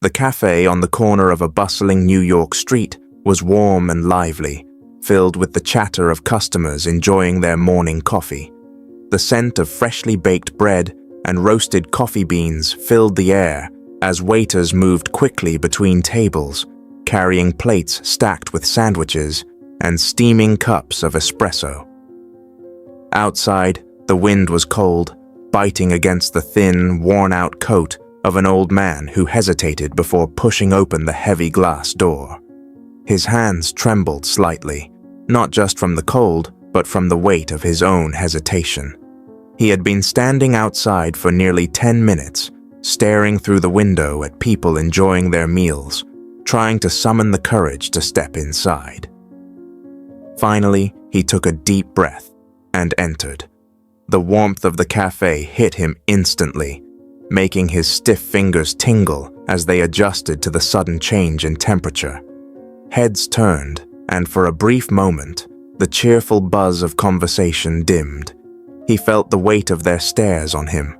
The cafe on the corner of a bustling New York street was warm and lively, filled with the chatter of customers enjoying their morning coffee. The scent of freshly baked bread and roasted coffee beans filled the air as waiters moved quickly between tables, carrying plates stacked with sandwiches and steaming cups of espresso. Outside, the wind was cold, biting against the thin, worn-out coat of an old man who hesitated before pushing open the heavy glass door. His hands trembled slightly, not just from the cold, but from the weight of his own hesitation. He had been standing outside for nearly 10 minutes, staring through the window at people enjoying their meals, trying to summon the courage to step inside. Finally, he took a deep breath and entered. The warmth of the cafe hit him instantly, making his stiff fingers tingle as they adjusted to the sudden change in temperature. Heads turned, and for a brief moment, the cheerful buzz of conversation dimmed. He felt the weight of their stares on him.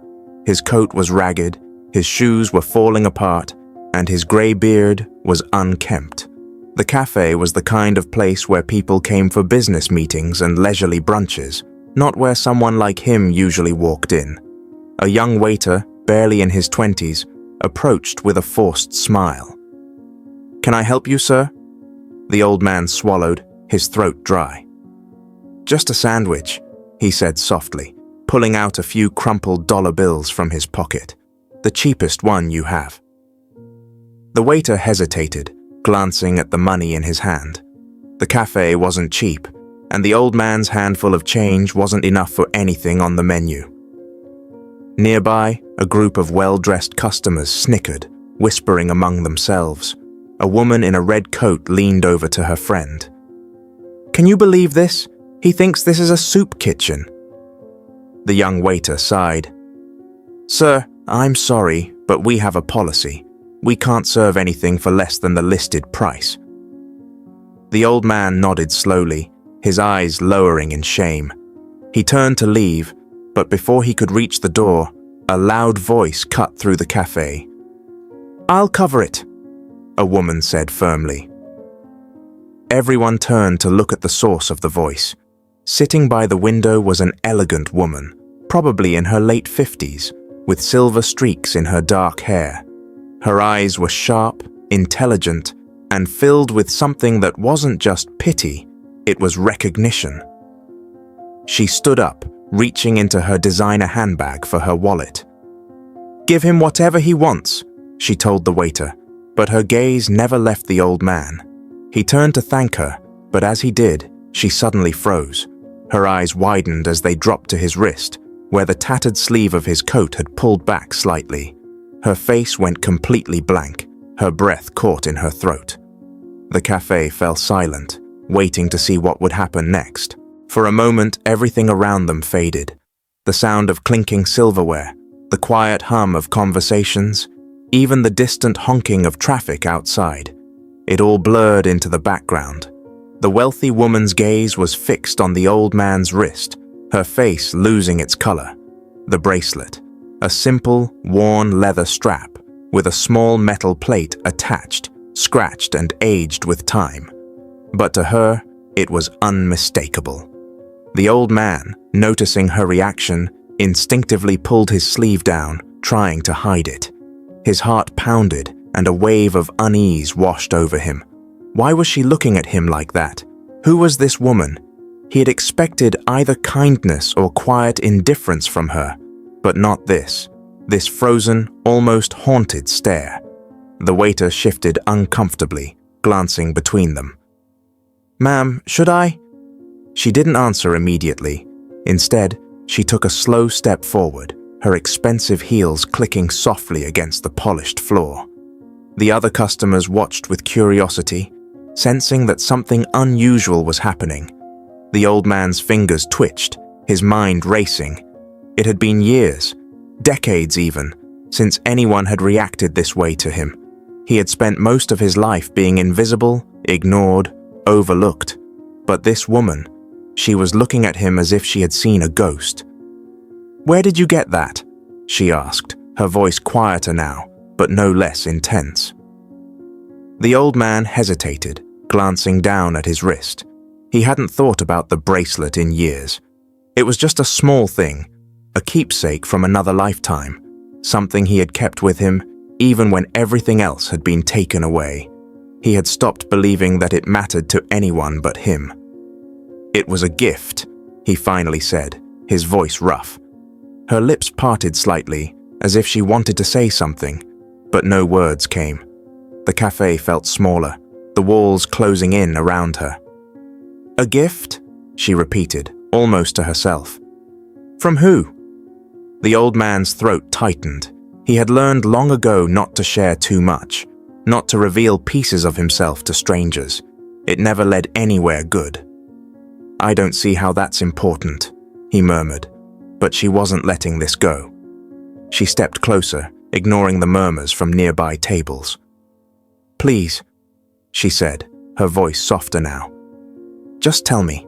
His coat was ragged, his shoes were falling apart, and his gray beard was unkempt. The cafe was the kind of place where people came for business meetings and leisurely brunches, not where someone like him usually walked in. A young waiter, barely in his 20s, approached with a forced smile. "Can I help you, sir?" The old man swallowed, his throat dry. "Just a sandwich," he said softly, pulling out a few crumpled dollar bills from his pocket. "The cheapest one you have." The waiter hesitated, glancing at the money in his hand. The cafe wasn't cheap, and the old man's handful of change wasn't enough for anything on the menu. Nearby, a group of well-dressed customers snickered, whispering among themselves. A woman in a red coat leaned over to her friend. "Can you believe this? He thinks this is a soup kitchen." The young waiter sighed. "Sir, I'm sorry, but we have a policy. We can't serve anything for less than the listed price." The old man nodded slowly, his eyes lowering in shame. He turned to leave, but before he could reach the door, a loud voice cut through the cafe. "I'll cover it," a woman said firmly. Everyone turned to look at the source of the voice. Sitting by the window was an elegant woman, probably in her late 50s, with silver streaks in her dark hair. Her eyes were sharp, intelligent, and filled with something that wasn't just pity, it was recognition. She stood up, reaching into her designer handbag for her wallet. "Give him whatever he wants," she told the waiter, but her gaze never left the old man. He turned to thank her, but as he did, she suddenly froze. Her eyes widened as they dropped to his wrist, where the tattered sleeve of his coat had pulled back slightly. Her face went completely blank, her breath caught in her throat. The cafe fell silent, waiting to see what would happen next. For a moment, everything around them faded. The sound of clinking silverware, the quiet hum of conversations, even the distant honking of traffic outside. It all blurred into the background. The wealthy woman's gaze was fixed on the old man's wrist, her face losing its color. The bracelet, a simple, worn leather strap with a small metal plate attached, scratched and aged with time. But to her, it was unmistakable. The old man, noticing her reaction, instinctively pulled his sleeve down, trying to hide it. His heart pounded, and a wave of unease washed over him. Why was she looking at him like that? Who was this woman? He had expected either kindness or quiet indifference from her, but not this frozen, almost haunted stare. The waiter shifted uncomfortably, glancing between them. "Ma'am, should I?" She didn't answer immediately. Instead, she took a slow step forward, her expensive heels clicking softly against the polished floor. The other customers watched with curiosity, sensing that something unusual was happening. The old man's fingers twitched, his mind racing. It had been years, decades even, since anyone had reacted this way to him. He had spent most of his life being invisible, ignored, overlooked. But this woman, she was looking at him as if she had seen a ghost. "Where did you get that?" she asked, her voice quieter now, but no less intense. The old man hesitated, glancing down at his wrist. He hadn't thought about the bracelet in years. It was just a small thing, a keepsake from another lifetime, something he had kept with him even when everything else had been taken away. He had stopped believing that it mattered to anyone but him. "It was a gift," he finally said, his voice rough. Her lips parted slightly, as if she wanted to say something, but no words came. The cafe felt smaller, the walls closing in around her. "A gift?" she repeated, almost to herself. "From who?" The old man's throat tightened. He had learned long ago not to share too much, not to reveal pieces of himself to strangers. It never led anywhere good. "I don't see how that's important," he murmured, but she wasn't letting this go. She stepped closer, ignoring the murmurs from nearby tables. "Please," she said, her voice softer now. "Just tell me."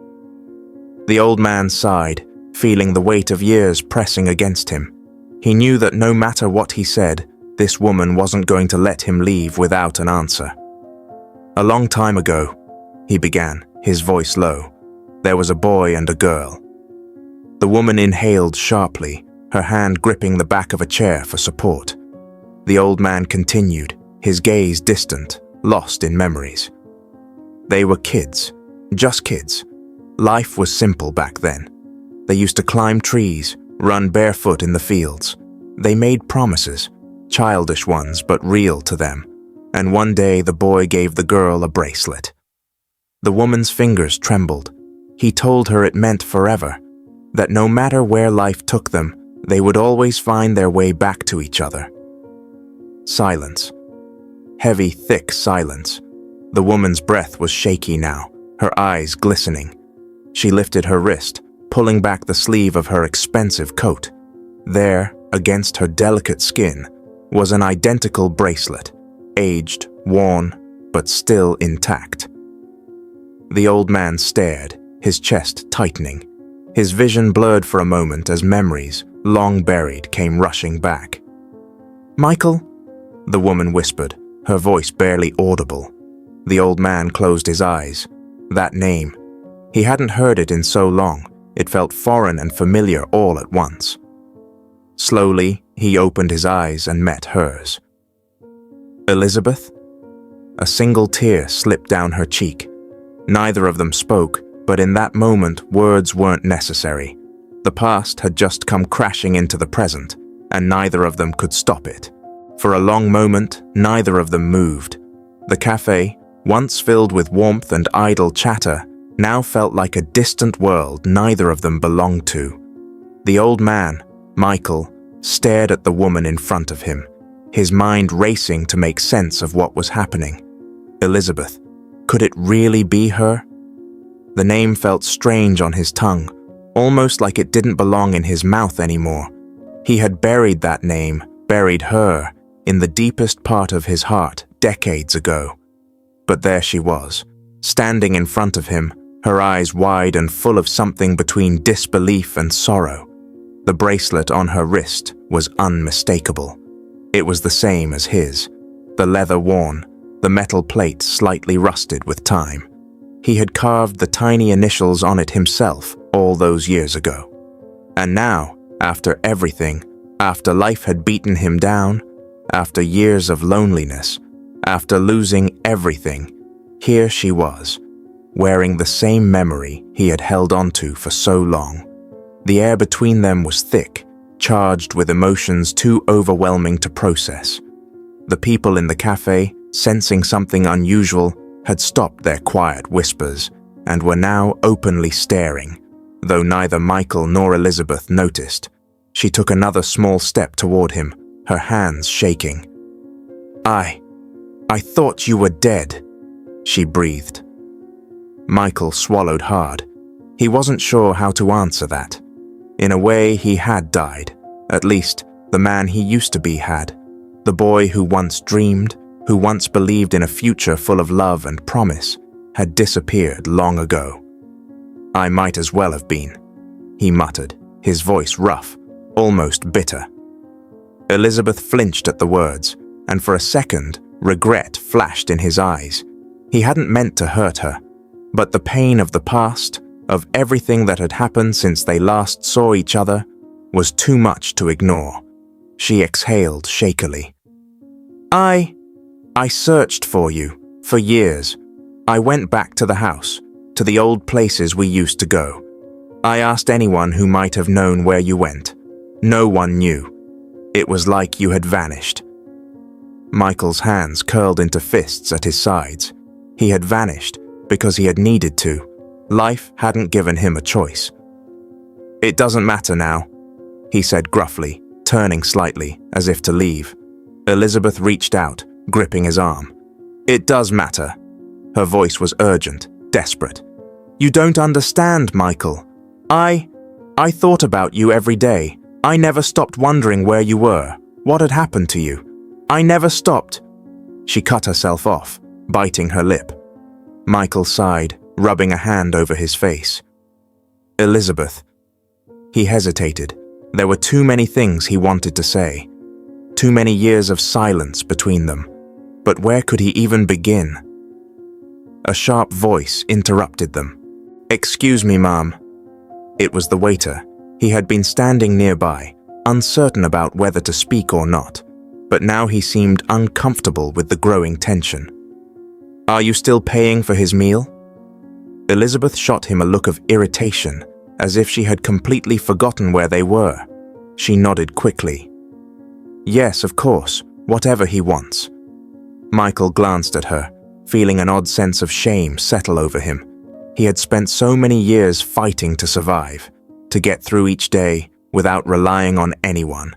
The old man sighed, feeling the weight of years pressing against him. He knew that no matter what he said, this woman wasn't going to let him leave without an answer. "A long time ago," he began, his voice low, "there was a boy and a girl." The woman inhaled sharply, her hand gripping the back of a chair for support. The old man continued, his gaze distant, lost in memories. "They were kids, just kids. Life was simple back then. They used to climb trees, run barefoot in the fields. They made promises, childish ones but real to them, and one day the boy gave the girl a bracelet." The woman's fingers trembled. He told her it meant forever, that no matter where life took them, they would always find their way back to each other. Silence. Heavy, thick silence. The woman's breath was shaky now, her eyes glistening. She lifted her wrist, pulling back the sleeve of her expensive coat. There, against her delicate skin, was an identical bracelet, aged, worn, but still intact. The old man stared, his chest tightening. His vision blurred for a moment as memories, long buried, came rushing back. "Michael?" the woman whispered, her voice barely audible. The old man closed his eyes. That name. He hadn't heard it in so long. It felt foreign and familiar all at once. Slowly, he opened his eyes and met hers. "Elizabeth?" A single tear slipped down her cheek. Neither of them spoke, but in that moment, words weren't necessary. The past had just come crashing into the present, and neither of them could stop it. For a long moment, neither of them moved. The cafe, once filled with warmth and idle chatter, now felt like a distant world neither of them belonged to. The old man, Michael, stared at the woman in front of him, his mind racing to make sense of what was happening. Elizabeth. Could it really be her? The name felt strange on his tongue, almost like it didn't belong in his mouth anymore. He had buried that name, buried her, in the deepest part of his heart decades ago. But there she was, standing in front of him, her eyes wide and full of something between disbelief and sorrow. The bracelet on her wrist was unmistakable. It was the same as his, the leather worn, the metal plate slightly rusted with time. He had carved the tiny initials on it himself all those years ago. And now, after everything, after life had beaten him down, after years of loneliness, after losing everything, here she was, wearing the same memory he had held onto for so long. The air between them was thick, charged with emotions too overwhelming to process. The people in the cafe, sensing something unusual, had stopped their quiet whispers and were now openly staring, though neither Michael nor Elizabeth noticed. She took another small step toward him, her hands shaking. I thought you were dead," she breathed. Michael swallowed hard. He wasn't sure how to answer that. In a way, he had died. At least, the man he used to be had. The boy who once dreamed, who once believed in a future full of love and promise, had disappeared long ago. "I might as well have been," he muttered, his voice rough, almost bitter. Elizabeth flinched at the words, and for a second, regret flashed in his eyes. He hadn't meant to hurt her, but the pain of the past, of everything that had happened since they last saw each other, was too much to ignore. She exhaled shakily. I searched for you, for years. I went back to the house, to the old places we used to go. I asked anyone who might have known where you went. No one knew. It was like you had vanished. Michael's hands curled into fists at his sides. He had vanished because he had needed to. Life hadn't given him a choice. It doesn't matter now, he said gruffly, turning slightly, as if to leave. Elizabeth reached out, gripping his arm. It does matter. Her voice was urgent, desperate. You don't understand, Michael. I thought about you every day. I never stopped wondering where you were, what had happened to you. I never stopped. She cut herself off, biting her lip. Michael sighed, rubbing a hand over his face. Elizabeth. He hesitated. There were too many things he wanted to say. Too many years of silence between them. But where could he even begin? A sharp voice interrupted them. Excuse me, ma'am. It was the waiter. He had been standing nearby, uncertain about whether to speak or not, but now he seemed uncomfortable with the growing tension. Are you still paying for his meal? Elizabeth shot him a look of irritation, as if she had completely forgotten where they were. She nodded quickly. Yes, of course, whatever he wants. Michael glanced at her, feeling an odd sense of shame settle over him. He had spent so many years fighting to survive, to get through each day without relying on anyone.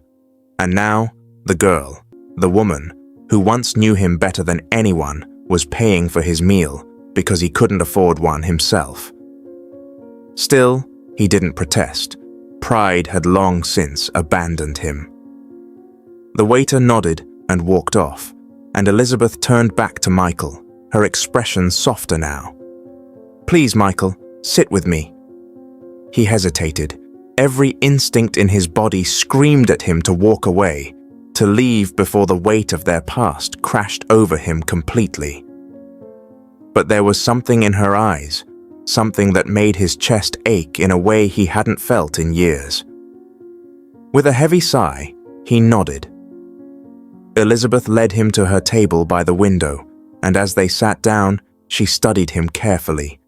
And now, the girl, the woman, who once knew him better than anyone, was paying for his meal because he couldn't afford one himself. Still, he didn't protest. Pride had long since abandoned him. The waiter nodded and walked off, and Elizabeth turned back to Michael, her expression softer now. Please, Michael, sit with me. He hesitated. Every instinct in his body screamed at him to walk away, to leave before the weight of their past crashed over him completely. But there was something in her eyes, something that made his chest ache in a way he hadn't felt in years. With a heavy sigh, he nodded. Elizabeth led him to her table by the window, and as they sat down, she studied him carefully.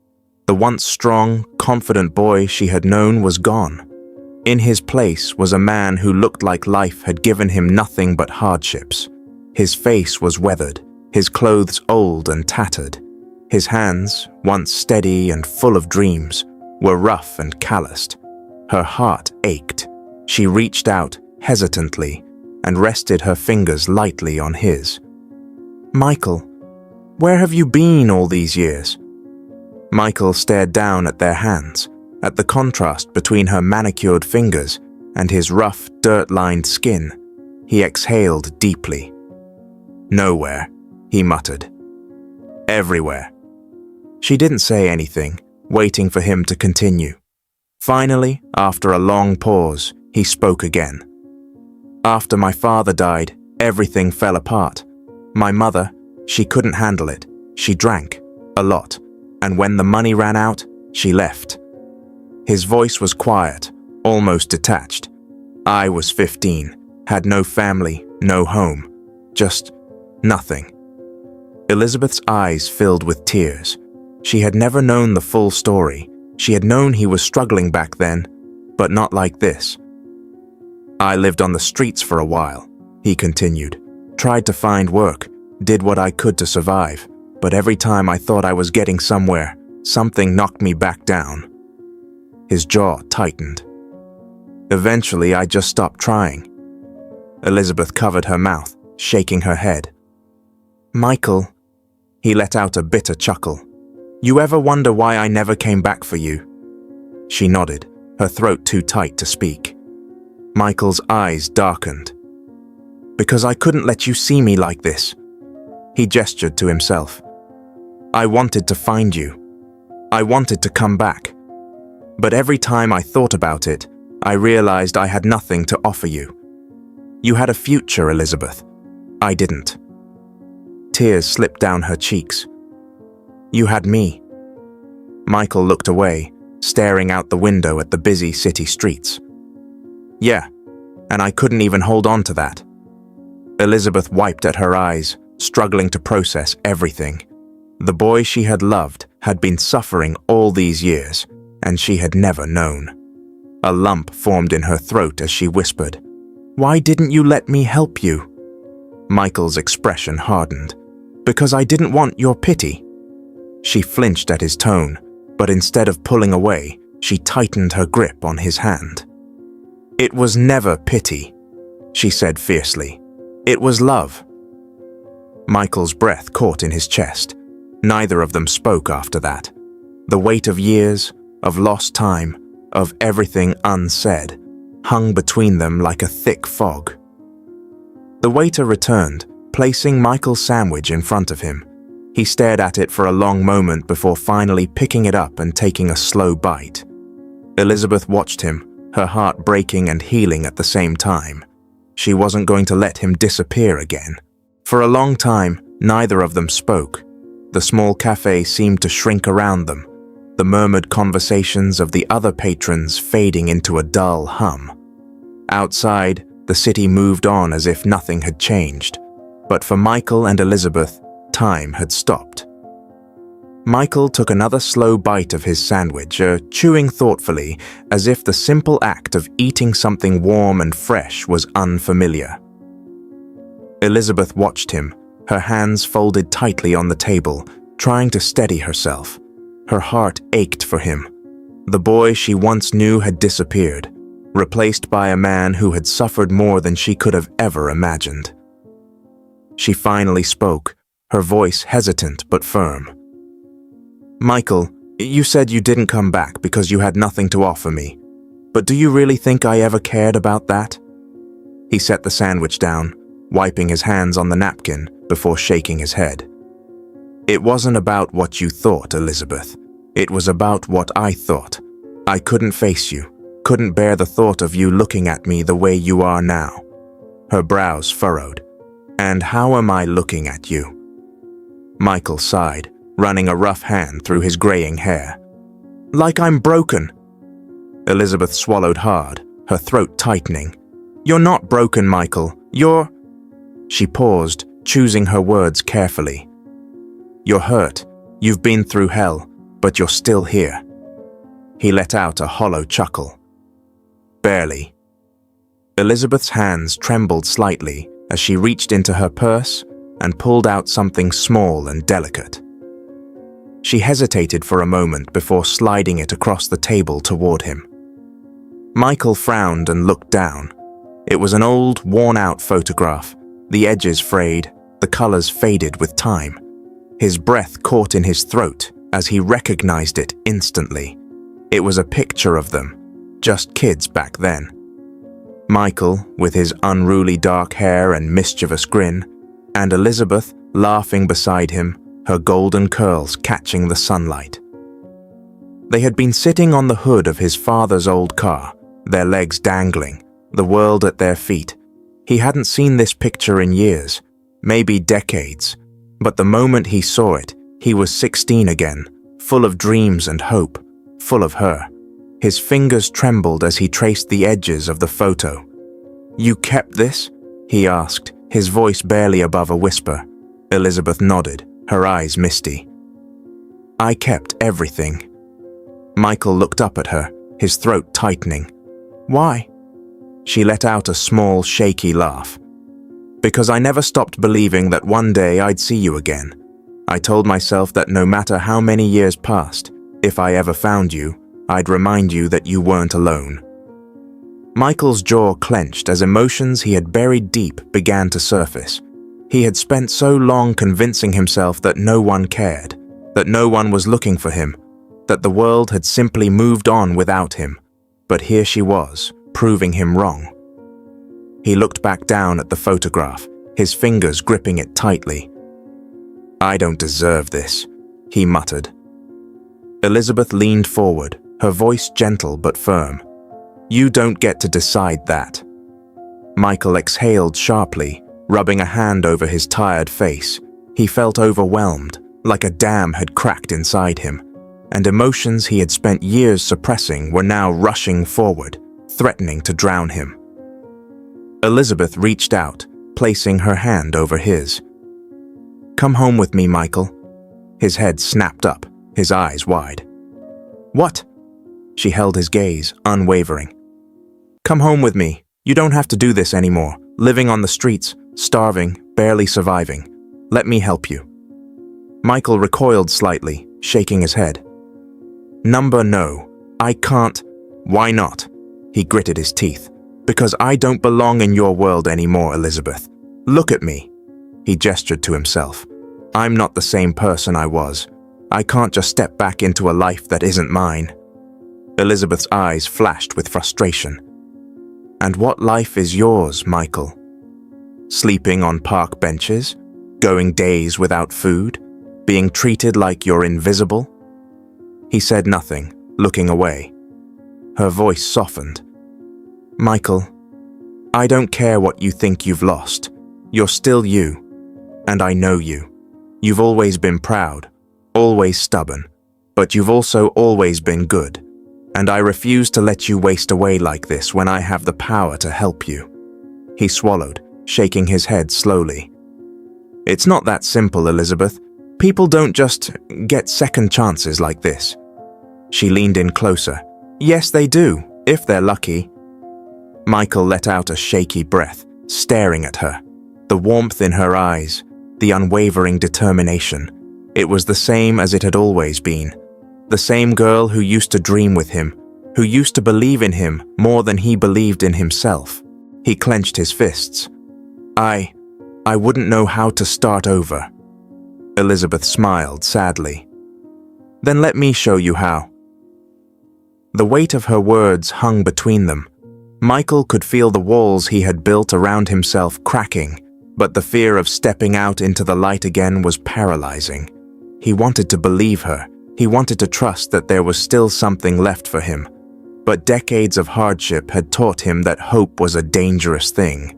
The once strong, confident boy she had known was gone. In his place was a man who looked like life had given him nothing but hardships. His face was weathered, his clothes old and tattered. His hands, once steady and full of dreams, were rough and calloused. Her heart ached. She reached out hesitantly and rested her fingers lightly on his. Michael, where have you been all these years? Michael stared down at their hands, at the contrast between her manicured fingers and his rough, dirt-lined skin. He exhaled deeply. Nowhere, he muttered. Everywhere. She didn't say anything, waiting for him to continue. Finally, after a long pause, he spoke again. After my father died, everything fell apart. My mother, she couldn't handle it. She drank, a lot, and when the money ran out, she left. His voice was quiet, almost detached. I was 15, had no family, no home, just nothing. Elizabeth's eyes filled with tears. She had never known the full story. She had known he was struggling back then, but not like this. I lived on the streets for a while, he continued. Tried to find work, did what I could to survive, but every time I thought I was getting somewhere, something knocked me back down. His jaw tightened. Eventually, I just stopped trying. Elizabeth covered her mouth, shaking her head. Michael, he let out a bitter chuckle. You ever wonder why I never came back for you? She nodded, her throat too tight to speak. Michael's eyes darkened. Because I couldn't let you see me like this. He gestured to himself. I wanted to find you. I wanted to come back. But every time I thought about it, I realized I had nothing to offer you. You had a future, Elizabeth. I didn't. Tears slipped down her cheeks. You had me. Michael looked away, staring out the window at the busy city streets. Yeah, and I couldn't even hold on to that. Elizabeth wiped at her eyes, struggling to process everything. The boy she had loved had been suffering all these years, and she had never known. A lump formed in her throat as she whispered, "Why didn't you let me help you?" Michael's expression hardened. "Because I didn't want your pity." She flinched at his tone, but instead of pulling away, she tightened her grip on his hand. "It was never pity," she said fiercely. "It was love." Michael's breath caught in his chest. Neither of them spoke after that. The weight of years, of lost time, of everything unsaid, hung between them like a thick fog. The waiter returned, placing Michael's sandwich in front of him. He stared at it for a long moment before finally picking it up and taking a slow bite. Elizabeth watched him, her heart breaking and healing at the same time. She wasn't going to let him disappear again. For a long time, neither of them spoke. The small cafe seemed to shrink around them, the murmured conversations of the other patrons fading into a dull hum. Outside, the city moved on as if nothing had changed, but for Michael and Elizabeth, time had stopped. Michael took another slow bite of his sandwich, chewing thoughtfully, as if the simple act of eating something warm and fresh was unfamiliar. Elizabeth watched him, her hands folded tightly on the table, trying to steady herself. Her heart ached for him. The boy she once knew had disappeared, replaced by a man who had suffered more than she could have ever imagined. She finally spoke, her voice hesitant but firm. "Michael, you said you didn't come back because you had nothing to offer me. But do you really think I ever cared about that?" He set the sandwich down, wiping his hands on the napkin before shaking his head. "It wasn't about what you thought, Elizabeth. It was about what I thought. I couldn't face you, couldn't bear the thought of you looking at me the way you are now." Her brows furrowed. "And how am I looking at you?" Michael sighed, running a rough hand through his graying hair. "Like I'm broken." Elizabeth swallowed hard, her throat tightening. "You're not broken, Michael. You're—" She paused, choosing her words carefully. "You're hurt. You've been through hell, but you're still here." He let out a hollow chuckle. "Barely." Elizabeth's hands trembled slightly as she reached into her purse and pulled out something small and delicate. She hesitated for a moment before sliding it across the table toward him. Michael frowned and looked down. It was an old, worn-out photograph, the edges frayed, the colors faded with time. His breath caught in his throat as he recognized it instantly. It was a picture of them, just kids back then. Michael, with his unruly dark hair and mischievous grin, and Elizabeth laughing beside him, her golden curls catching the sunlight. They had been sitting on the hood of his father's old car, their legs dangling, the world at their feet. He hadn't seen this picture in years, maybe decades, but the moment he saw it, he was 16 again, full of dreams and hope, full of her. His fingers trembled as he traced the edges of the photo. "You kept this?" he asked, his voice barely above a whisper. Elizabeth nodded, her eyes misty. "I kept everything." Michael looked up at her, his throat tightening. "Why?" She let out a small, shaky laugh. "Because I never stopped believing that one day I'd see you again. I told myself that no matter how many years passed, if I ever found you, I'd remind you that you weren't alone." Michael's jaw clenched as emotions he had buried deep began to surface. He had spent so long convincing himself that no one cared, that no one was looking for him, that the world had simply moved on without him. But here she was, proving him wrong. He looked back down at the photograph, his fingers gripping it tightly. "I don't deserve this," he muttered. Elizabeth leaned forward, her voice gentle but firm. "You don't get to decide that." Michael exhaled sharply, rubbing a hand over his tired face. He felt overwhelmed, like a dam had cracked inside him, and emotions he had spent years suppressing were now rushing forward, threatening to drown him. Elizabeth reached out, placing her hand over his. "Come home with me, Michael." His head snapped up, his eyes wide. "What?" She held his gaze, unwavering. "Come home with me. You don't have to do this anymore, living on the streets, starving, barely surviving. Let me help you." Michael recoiled slightly, shaking his head. No, I can't." "Why not?" He gritted his teeth. "Because I don't belong in your world anymore, Elizabeth. Look at me." He gestured to himself. "I'm not the same person I was. I can't just step back into a life that isn't mine." Elizabeth's eyes flashed with frustration. "And what life is yours, Michael? Sleeping on park benches? Going days without food? Being treated like you're invisible?" He said nothing, looking away. Her voice softened. "Michael, I don't care what you think you've lost. You're still you, and I know you. You've always been proud, always stubborn, but you've also always been good, and I refuse to let you waste away like this when I have the power to help you." He swallowed, shaking his head slowly. "It's not that simple, Elizabeth. People don't just get second chances like this." She leaned in closer. "Yes, they do, if they're lucky." Michael let out a shaky breath, staring at her. The warmth in her eyes, the unwavering determination. It was the same as it had always been. The same girl who used to dream with him, who used to believe in him more than he believed in himself. He clenched his fists. I wouldn't know how to start over." Elizabeth smiled sadly. "Then let me show you how." The weight of her words hung between them. Michael could feel the walls he had built around himself cracking, but the fear of stepping out into the light again was paralyzing. He wanted to believe her. He wanted to trust that there was still something left for him. But decades of hardship had taught him that hope was a dangerous thing.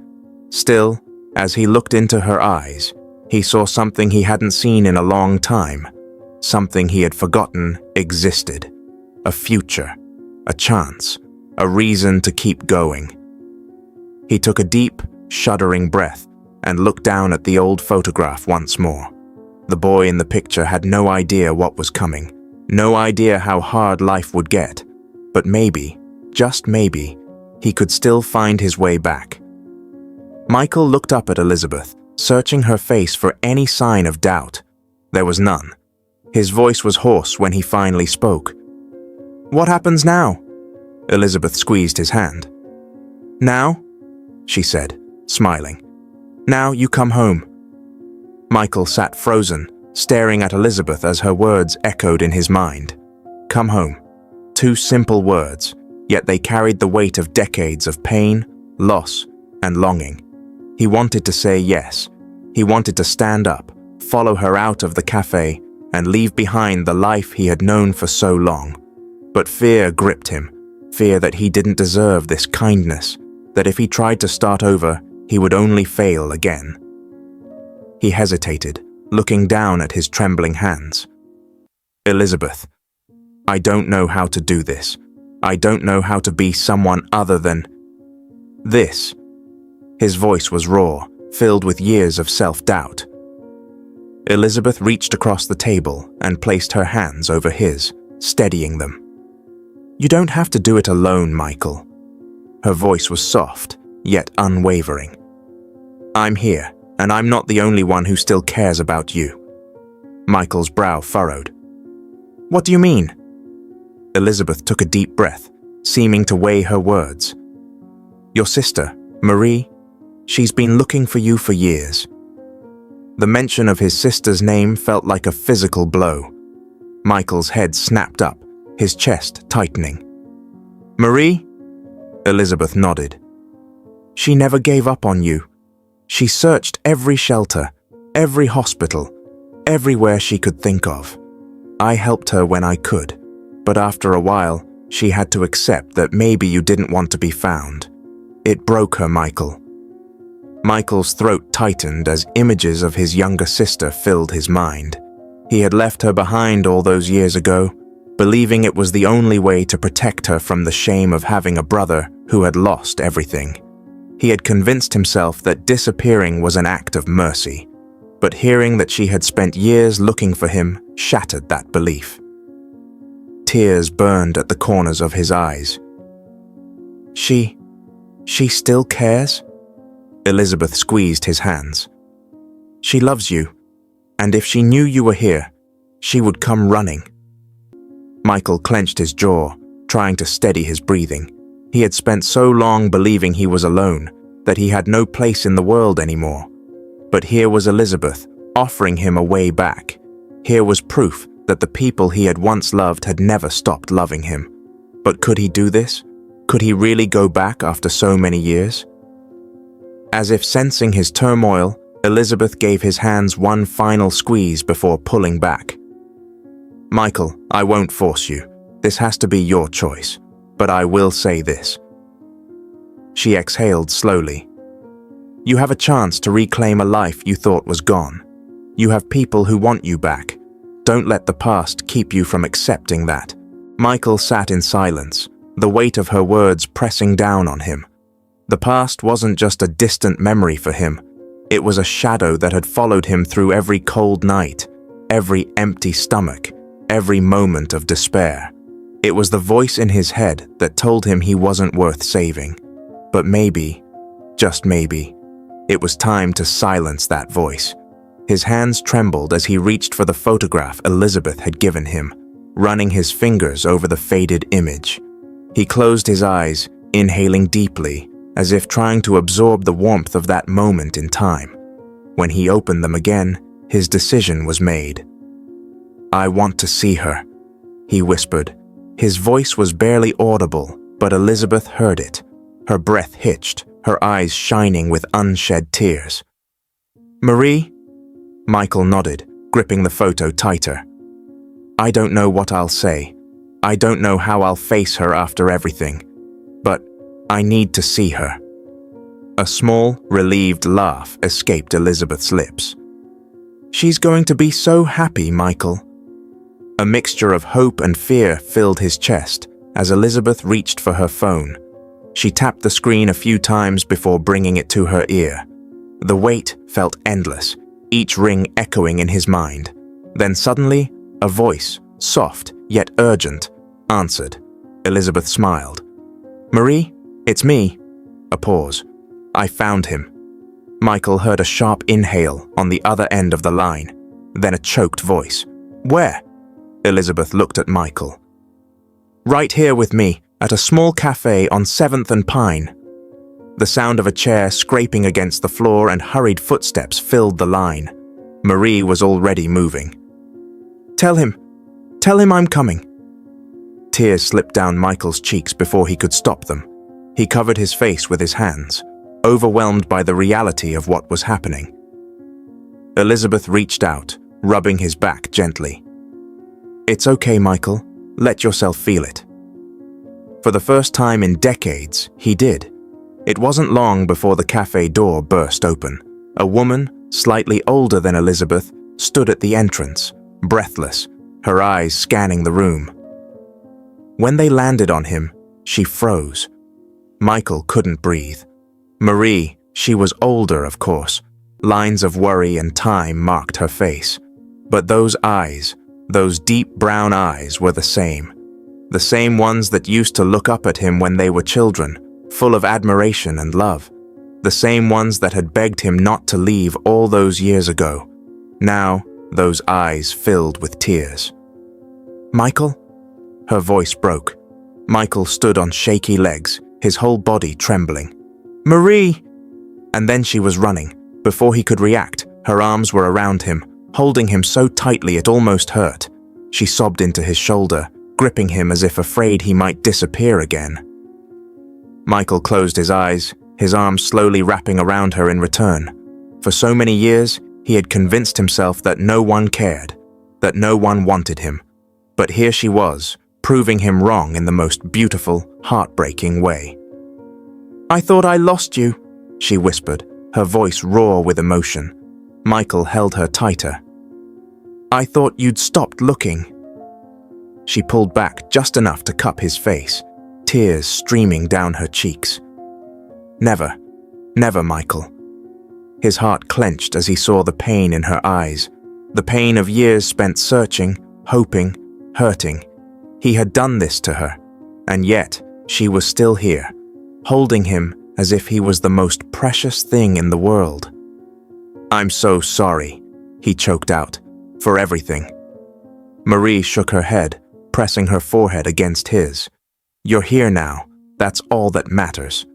Still, as he looked into her eyes, he saw something he hadn't seen in a long time, something he had forgotten existed. A future, a chance, a reason to keep going. He took a deep, shuddering breath and looked down at the old photograph once more. The boy in the picture had no idea what was coming, no idea how hard life would get, but maybe, just maybe, he could still find his way back. Michael looked up at Elizabeth, searching her face for any sign of doubt. There was none. His voice was hoarse when he finally spoke. "What happens now?" Elizabeth squeezed his hand. "Now?" she said, smiling. "Now you come home." Michael sat frozen, staring at Elizabeth as her words echoed in his mind. Come home. 2 simple words, yet they carried the weight of decades of pain, loss, and longing. He wanted to say yes. He wanted to stand up, follow her out of the cafe, and leave behind the life he had known for so long. But fear gripped him, fear that he didn't deserve this kindness, that if he tried to start over, he would only fail again. He hesitated, looking down at his trembling hands. "Elizabeth, I don't know how to do this. I don't know how to be someone other than this." His voice was raw, filled with years of self-doubt. Elizabeth reached across the table and placed her hands over his, steadying them. "You don't have to do it alone, Michael." Her voice was soft, yet unwavering. "I'm here, and I'm not the only one who still cares about you." Michael's brow furrowed. "What do you mean?" Elizabeth took a deep breath, seeming to weigh her words. "Your sister, Marie, she's been looking for you for years." The mention of his sister's name felt like a physical blow. Michael's head snapped up, his chest tightening. "Marie?" Elizabeth nodded. "She never gave up on you. She searched every shelter, every hospital, everywhere she could think of. I helped her when I could, but after a while, she had to accept that maybe you didn't want to be found. It broke her, Michael." Michael's throat tightened as images of his younger sister filled his mind. He had left her behind all those years ago, believing it was the only way to protect her from the shame of having a brother who had lost everything. He had convinced himself that disappearing was an act of mercy, but hearing that she had spent years looking for him shattered that belief. Tears burned at the corners of his eyes. She still cares? Elizabeth squeezed his hands. She loves you, and if she knew you were here, she would come running. Michael clenched his jaw, trying to steady his breathing. He had spent so long believing he was alone, that he had no place in the world anymore. But here was Elizabeth, offering him a way back. Here was proof that the people he had once loved had never stopped loving him. But could he do this? Could he really go back after so many years? As if sensing his turmoil, Elizabeth gave his hands one final squeeze before pulling back. Michael, I won't force you. This has to be your choice. But I will say this. She exhaled slowly. You have a chance to reclaim a life you thought was gone. You have people who want you back. Don't let the past keep you from accepting that. Michael sat in silence, the weight of her words pressing down on him. The past wasn't just a distant memory for him. It was a shadow that had followed him through every cold night, every empty stomach, every moment of despair. It was the voice in his head that told him he wasn't worth saving. But maybe, just maybe, it was time to silence that voice. His hands trembled as he reached for the photograph Elizabeth had given him, running his fingers over the faded image. He closed his eyes, inhaling deeply, as if trying to absorb the warmth of that moment in time. When he opened them again, his decision was made. I want to see her, he whispered. His voice was barely audible, but Elizabeth heard it. Her breath hitched, her eyes shining with unshed tears. Marie? Michael nodded, gripping the photo tighter. I don't know what I'll say. I don't know how I'll face her after everything. But I need to see her. A small, relieved laugh escaped Elizabeth's lips. She's going to be so happy, Michael. A mixture of hope and fear filled his chest as Elizabeth reached for her phone. She tapped the screen a few times before bringing it to her ear. The wait felt endless, each ring echoing in his mind. Then suddenly, a voice, soft yet urgent, answered. Elizabeth smiled. Marie, it's me. A pause. I found him. Michael heard a sharp inhale on the other end of the line, then a choked voice. Where? Elizabeth looked at Michael. Right here with me, at a small cafe on 7th and Pine. The sound of a chair scraping against the floor and hurried footsteps filled the line. Marie was already moving. Tell him I'm coming. Tears slipped down Michael's cheeks before he could stop them. He covered his face with his hands, overwhelmed by the reality of what was happening. Elizabeth reached out, rubbing his back gently. It's okay, Michael. Let yourself feel it. For the first time in decades, he did. It wasn't long before the cafe door burst open. A woman, slightly older than Elizabeth, stood at the entrance, breathless, her eyes scanning the room. When they landed on him, she froze. Michael couldn't breathe. Marie, she was older, of course. Lines of worry and time marked her face. But those eyes, those deep brown eyes, were the same. The same ones that used to look up at him when they were children, full of admiration and love. The same ones that had begged him not to leave all those years ago. Now, those eyes filled with tears. Michael? Her voice broke. Michael stood on shaky legs, his whole body trembling. Marie! And then she was running. Before he could react, her arms were around him, holding him so tightly it almost hurt. She sobbed into his shoulder, gripping him as if afraid he might disappear again. Michael closed his eyes, his arms slowly wrapping around her in return. For so many years, he had convinced himself that no one cared, that no one wanted him. But here she was, proving him wrong in the most beautiful, heartbreaking way. I thought I lost you, she whispered, her voice raw with emotion. Michael held her tighter. "I thought you'd stopped looking." She pulled back just enough to cup his face, tears streaming down her cheeks. "Never, never, Michael." His heart clenched as he saw the pain in her eyes, the pain of years spent searching, hoping, hurting. He had done this to her, and yet she was still here, holding him as if he was the most precious thing in the world. "I'm so sorry," he choked out, "for everything." Marie shook her head, pressing her forehead against his. "You're here now. That's all that matters."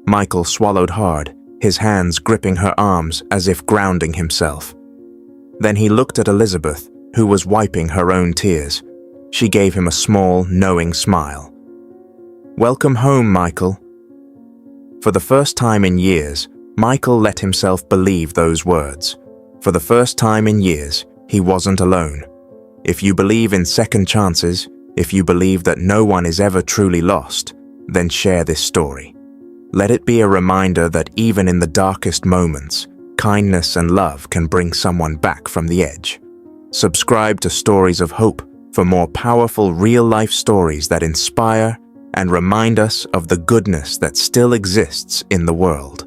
Michael swallowed hard, his hands gripping her arms as if grounding himself. Then he looked at Elizabeth, who was wiping her own tears. She gave him a small, knowing smile. "Welcome home, Michael." For the first time in years, Michael let himself believe those words. For the first time in years, he wasn't alone. If you believe in second chances, if you believe that no one is ever truly lost, then share this story. Let it be a reminder that even in the darkest moments, kindness and love can bring someone back from the edge. Subscribe to Stories of Hope for more powerful real-life stories that inspire and remind us of the goodness that still exists in the world.